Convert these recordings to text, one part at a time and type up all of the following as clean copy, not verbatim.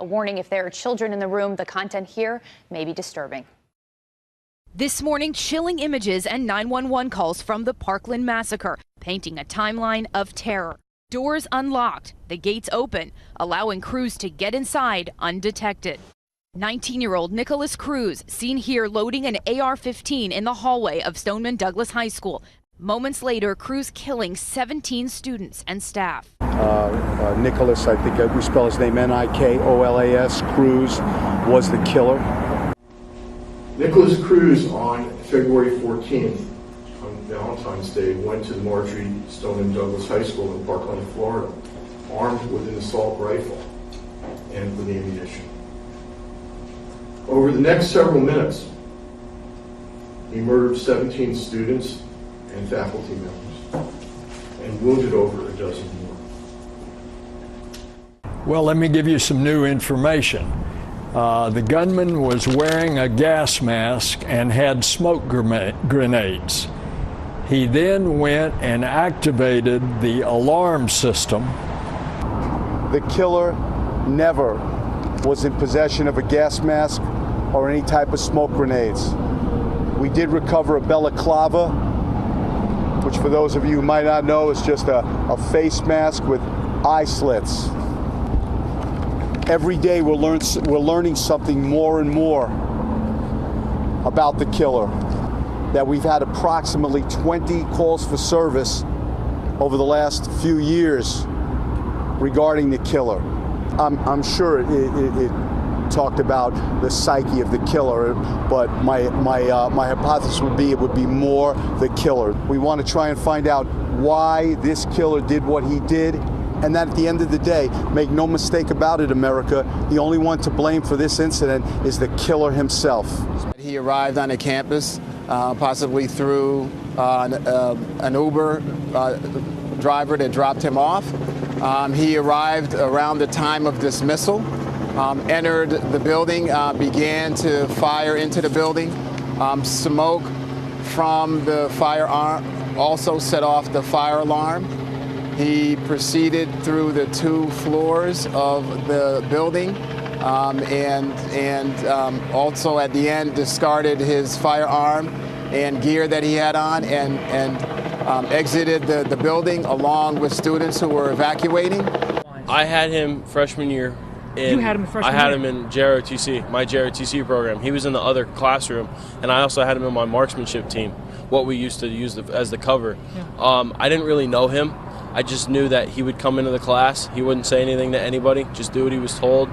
A warning: if there are children in the room, the content here may be disturbing. This morning, chilling images and 911 calls from the Parkland massacre, painting a timeline of terror. Doors unlocked, the gates open, allowing Cruz to get inside undetected. 19-year-old Nikolas Cruz seen here loading an AR-15 in the hallway of Stoneman Douglas High School. Moments later, Cruz killing 17 students and staff. Nikolas, I think we spell his name Nikolas, Cruz, was the killer. Nikolas Cruz on February 14th, on Valentine's Day, went to the Marjory Stoneman Douglas High School in Parkland, Florida, armed with an assault rifle and with ammunition. Over the next several minutes, he murdered 17 students and faculty members and wounded over a dozen more. Well, let me give you some new information. The gunman was wearing a gas mask and had smoke grenades. He then went and activated the alarm system. The killer never was in possession of a gas mask or any type of smoke grenades. We did recover a balaclava, which for those of you who might not know is just a face mask with eye slits. Every day we're learning something more and more about the killer. That we've had approximately 20 calls for service over the last few years regarding the killer. I'm sure it talked about the psyche of the killer, but my hypothesis would be it would be more the killer. We want to try and find out why this killer did what he did, and that at the end of the day, make no mistake about it, America, the only one to blame for this incident is the killer himself. He arrived on a campus, possibly through an Uber driver that dropped him off. He arrived around the time of dismissal, entered the building, began to fire into the building. Smoke from the firearm also set off the fire alarm. He proceeded through the 2 floors of the building and also at the end discarded his firearm and gear that he had on and exited the building along with students who were evacuating. I had him freshman year. You had him freshman year? I had year? him in JROTC, my JROTC program. He was in the other classroom, and I also had him in my marksmanship team, what we used to use as the cover. Yeah. I didn't really know him. I just knew that he would come into the class, he wouldn't say anything to anybody, just do what he was told,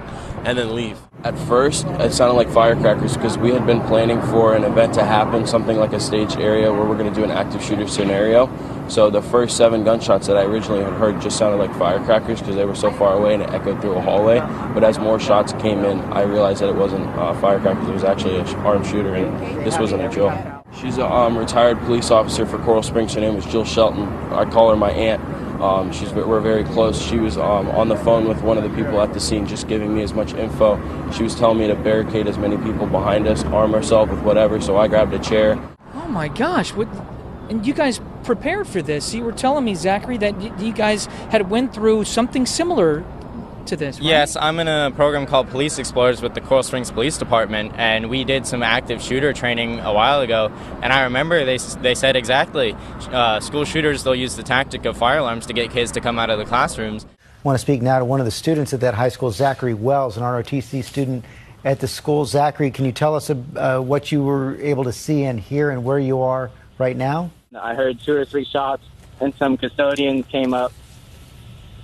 and then leave. At first, it sounded like firecrackers because we had been planning for an event to happen, something like a staged area where we're going to do an active shooter scenario. So the first 7 gunshots that I originally had heard just sounded like firecrackers because they were so far away and it echoed through a hallway. But as more shots came in, I realized that it wasn't firecrackers, it was actually an armed shooter, and this wasn't a drill. She's a retired police officer for Coral Springs. Her name is Jill Shelton. I call her my aunt. We're very close. She was on the phone with one of the people at the scene just giving me as much info. She was telling me to barricade as many people behind us, arm ourselves with whatever, so I grabbed a chair. Oh my gosh, and you guys prepared for this. You were telling me, Zachary, that you guys had went through something similar to this, right? Yes, I'm in a program called Police Explorers with the Coral Springs Police Department, and we did some active shooter training a while ago, and I remember they said exactly, school shooters, they'll use the tactic of fire alarms to get kids to come out of the classrooms. I want to speak now to one of the students at that high school, Zachary Wells, an ROTC student at the school. Zachary, can you tell us what you were able to see and hear and where you are right now? I heard 2 or 3 shots, and some custodians came up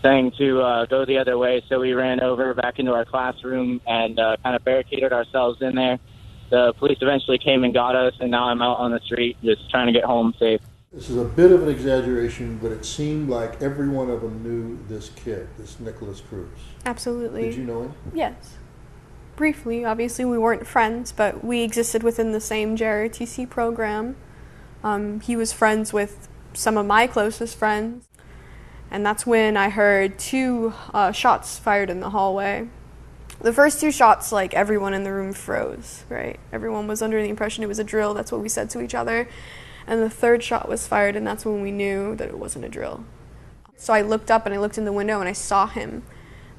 saying to go the other way, so we ran over back into our classroom and kind of barricaded ourselves in there. The police eventually came and got us, and now I'm out on the street just trying to get home safe. This is a bit of an exaggeration, but it seemed like every one of them knew this kid, this Nikolas Cruz. Absolutely. Did you know him? Yes. Briefly, obviously we weren't friends, but we existed within the same JROTC program. He was friends with some of my closest friends. And that's when I heard 2 shots fired in the hallway. The first 2 shots, like, everyone in the room froze, right? Everyone was under the impression it was a drill. That's what we said to each other. And the 3rd shot was fired, and that's when we knew that it wasn't a drill. So I looked up and I looked in the window and I saw him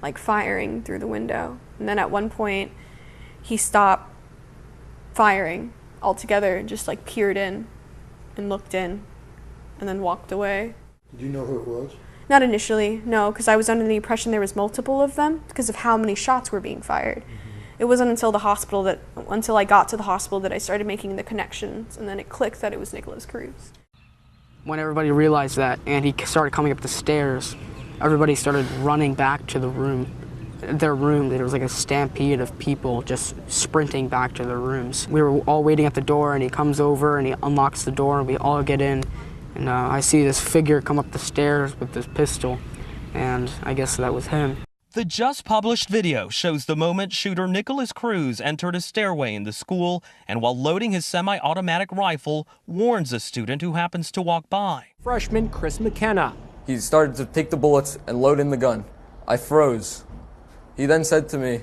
like firing through the window. And then at one point, he stopped firing altogether and just like peered in and looked in and then walked away. Did you know who it was? Not initially, no, because I was under the impression there was multiple of them because of how many shots were being fired. It wasn't until I got to the hospital that I started making the connections, and then it clicked that it was Nikolas Cruz. When everybody realized that and he started coming up the stairs, everybody started running back to their room. There was like a stampede of people just sprinting back to their rooms. We were all waiting at the door, and he comes over and he unlocks the door, and we all get in. And I see this figure come up the stairs with this pistol, and I guess that was him. The just published video shows the moment shooter Nikolas Cruz entered a stairway in the school and while loading his semi-automatic rifle, warns a student who happens to walk by. Freshman Chris McKenna. He started to take the bullets and load in the gun. I froze. He then said to me,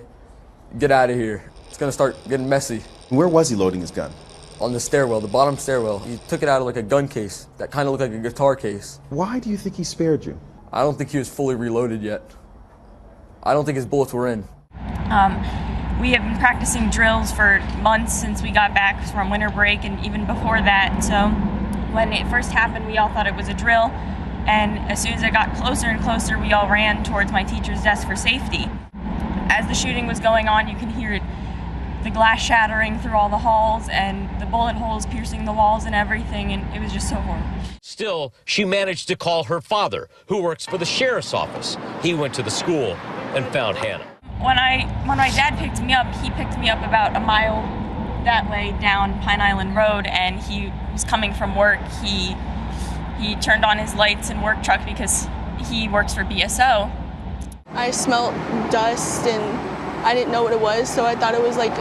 "Get out of here. It's gonna start getting messy." Where was he loading his gun? On the stairwell, the bottom stairwell. He took it out of like a gun case that kind of looked like a guitar case. Why do you think he spared you? I don't think he was fully reloaded yet. I don't think his bullets were in. We have been practicing drills for months since we got back from winter break and even before that. So when it first happened, we all thought it was a drill. And as soon as it got closer and closer, we all ran towards my teacher's desk for safety. As the shooting was going on, you can hear the glass shattering through all the halls and the bullet holes piercing the walls and everything, and it was just so horrible. Still, she managed to call her father, who works for the sheriff's office. He went to the school and found Hannah. When my dad picked me up, he picked me up about a mile that way down Pine Island Road, and he was coming from work. He turned on his lights and work truck because he works for BSO. I smelled dust and I didn't know what it was, so I thought it was like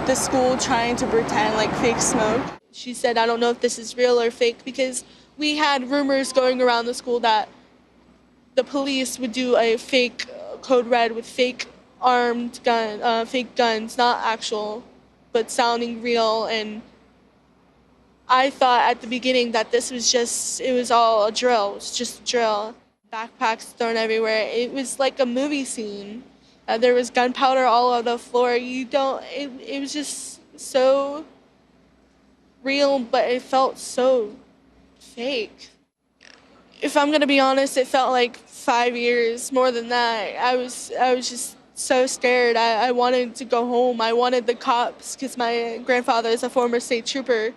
the school trying to pretend like fake smoke. She said, "I don't know if this is real or fake," because we had rumors going around the school that the police would do a fake code red with fake fake guns, not actual, but sounding real. And I thought at the beginning that this was it was all a drill. It was just a drill. Backpacks thrown everywhere. It was like a movie scene. There was gunpowder all over the floor. It was just so real, but it felt so fake. If I'm gonna be honest, it felt like 5 years, more than that. I was just so scared. I wanted to go home. I wanted the cops because my grandfather is a former state trooper.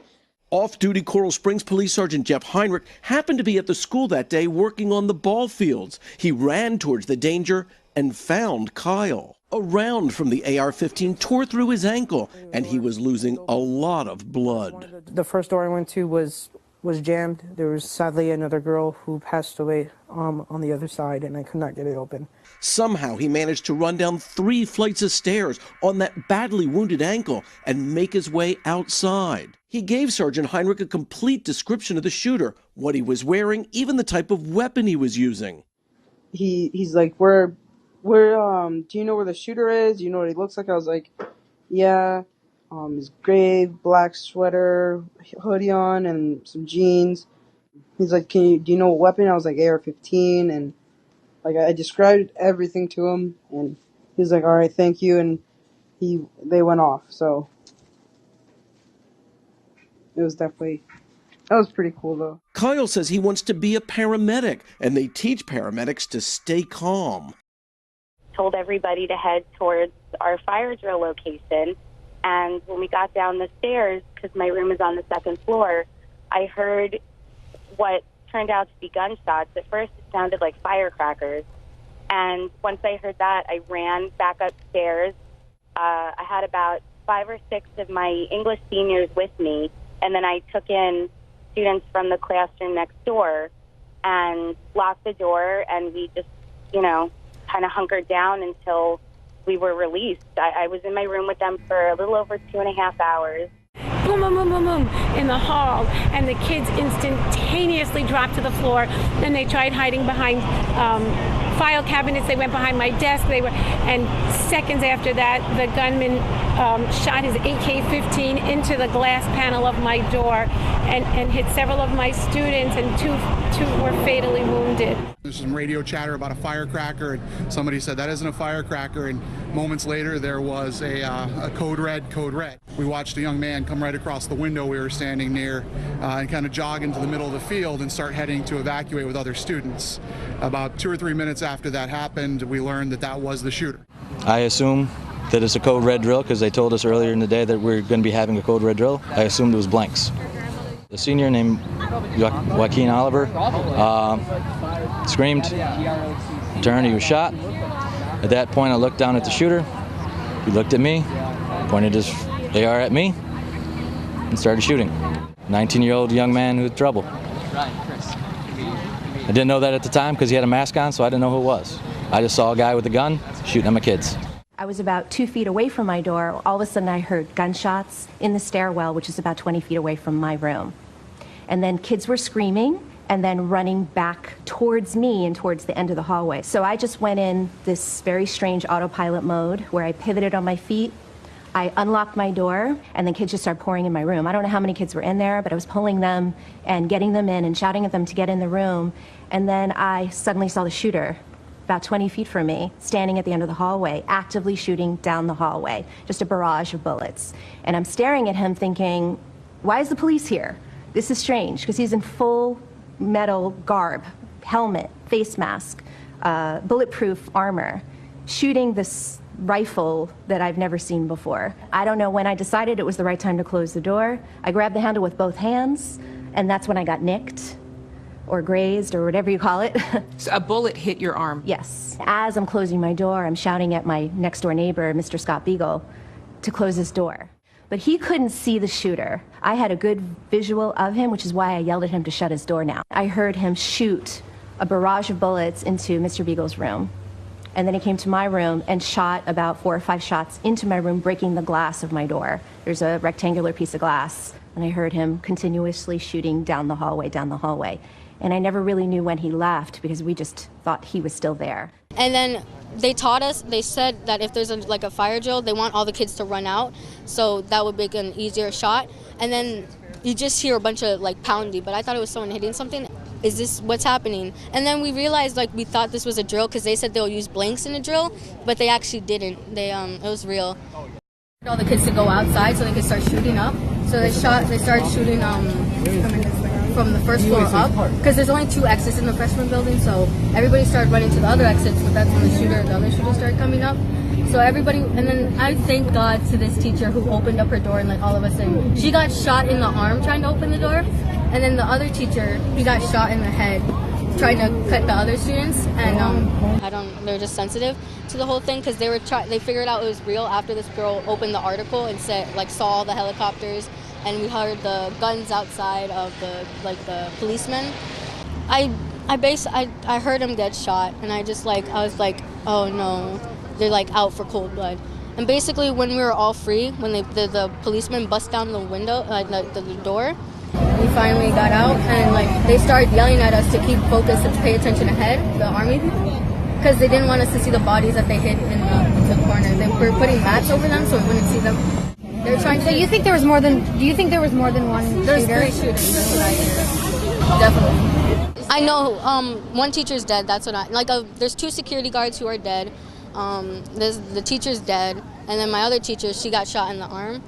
Off-duty Coral Springs Police Sergeant Jeff Heinrich happened to be at the school that day working on the ball fields. He ran towards the danger and found Kyle. A round from the AR-15 tore through his ankle, and he was losing a lot of blood. The first door I went to was jammed. There was sadly another girl who passed away on the other side, and I could not get it open. Somehow he managed to run down 3 flights of stairs on that badly wounded ankle and make his way outside. He gave Sergeant Heinrich a complete description of the shooter, what he was wearing, even the type of weapon he was using. He's like, where do you know where the shooter is? Do you know what he looks like? I was like, yeah. His gray black sweater, hoodie on, and some jeans. He's like, do you know what weapon? I was like, AR-15, and like I described everything to him, and he was like, all right, thank you, and they went off. So it was that was pretty cool though. Kyle says he wants to be a paramedic, and they teach paramedics to stay calm. Told everybody to head towards our fire drill location. And when we got down the stairs, because my room is on the 2nd floor, I heard what turned out to be gunshots. At first, it sounded like firecrackers. And once I heard that, I ran back upstairs. I had about 5 or 6 of my English seniors with me. And then I took in students from the classroom next door and locked the door. And we just, kind of hunkered down until we were released. I was in my room with them for a little over 2.5 hours. Boom, boom, boom, boom, boom, in the hall, and the kids instantaneously dropped to the floor. Then they tried hiding behind file cabinets. They went behind my desk. And seconds after that, the gunman shot his AK-15 into the glass panel of my door and hit several of my students, and two were fatally wounded. There's some radio chatter about a firecracker, and somebody said that isn't a firecracker, and moments later there was a code red, code red. We watched a young man come right across the window we were standing near and kind of jog into the middle of the field and start heading to evacuate with other students. About 2 or 3 minutes after that happened, we learned that that was the shooter. I assume that it's a code red drill because they told us earlier in the day that we're going to be having a code red drill. I assumed it was blanks. The senior named Joaquin Oliver screamed, turned, he was shot. At that point, I looked down at the shooter. He looked at me, pointed his AR at me, and started shooting. 19-year-old young man with trouble. I didn't know that at the time because he had a mask on, so I didn't know who it was. I just saw a guy with a gun shooting at my kids. I was about 2 feet away from my door. All of a sudden I heard gunshots in the stairwell, which is about 20 feet away from my room. And then kids were screaming and then running back towards me and towards the end of the hallway. So I just went in this very strange autopilot mode where I pivoted on my feet. I unlocked my door, and then kids just started pouring in my room. I don't know how many kids were in there, but I was pulling them and getting them in and shouting at them to get in the room. And then I suddenly saw the shooter about 20 feet from me, standing at the end of the hallway, actively shooting down the hallway, just a barrage of bullets. And I'm staring at him thinking, why is the police here? This is strange, because he's in full metal garb, helmet, face mask, bulletproof armor, shooting this rifle that I've never seen before. I don't know when I decided it was the right time to close the door. I grabbed the handle with both hands, and that's when I got nicked, or grazed, or whatever you call it. So a bullet hit your arm? Yes. As I'm closing my door, I'm shouting at my next door neighbor, Mr. Scott Beagle, to close his door. But he couldn't see the shooter. I had a good visual of him, which is why I yelled at him to shut his door now. I heard him shoot a barrage of bullets into Mr. Beagle's room. And then he came to my room and shot about 4 or 5 shots into my room, breaking the glass of my door. There's a rectangular piece of glass. And I heard him continuously shooting down the hallway. And I never really knew when he left because we just thought he was still there. And then they taught us, they said that if there's like a fire drill, they want all the kids to run out. So that would make an easier shot. And then you just hear a bunch of like pounding, but I thought it was someone hitting something. Is this what's happening? And then we realized like we thought this was a drill because they said they'll use blanks in a drill, but they actually didn't. It was real. All the kids to go outside so they could start shooting up. So they started shooting from the first floor up because there's only 2 exits in the freshman building, so everybody started running to the other exits, but that's when the other shooter started coming up. So everybody, and then I thank God to this teacher who opened up her door and let all of us in. She got shot in the arm trying to open the door, and then the other teacher, he got shot in the head trying to cut the other students, and they're just sensitive to the whole thing because they figured out it was real after this girl opened the article and said saw all the helicopters, and we heard the guns outside of the policemen. I heard him get shot, and I was like, oh no, they're like out for cold blood. And basically, when we were all free, when the policemen bust down the window, the door, we finally got out, and they started yelling at us to keep focused and pay attention ahead, the army people, because they didn't want us to see the bodies that they hid in the corner. They were putting mats over them so we wouldn't see them. They were trying to. So you think there was more than? Do you think there was more than one shooter? There's 3 shooters. That's what I hear. Definitely. I know one teacher's dead. That's what there's 2 security guards who are dead. The teacher's dead, and then my other teacher, she got shot in the arm,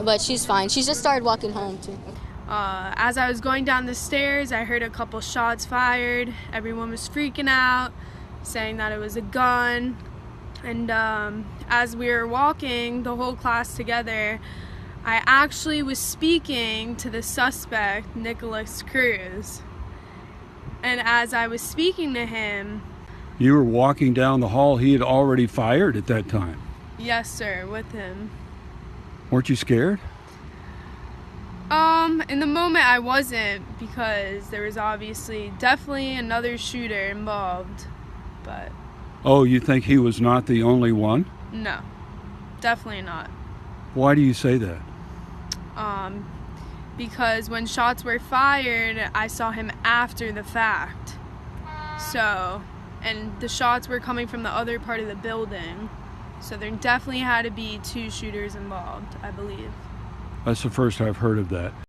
but she's fine. She just started walking home too. As I was going down the stairs, I heard a couple shots fired. Everyone was freaking out, saying that it was a gun. And as we were walking, the whole class together, I actually was speaking to the suspect, Nikolas Cruz. And as I was speaking to him... You were walking down the hall. He had already fired at that time. Yes, sir, with him. Weren't you scared? In the moment I wasn't, because there was definitely another shooter involved, but... Oh, you think he was not the only one? No, definitely not. Why do you say that? Because when shots were fired, I saw him after the fact. So, and the shots were coming from the other part of the building. So there definitely had to be 2 shooters involved, I believe. That's the first I've heard of that.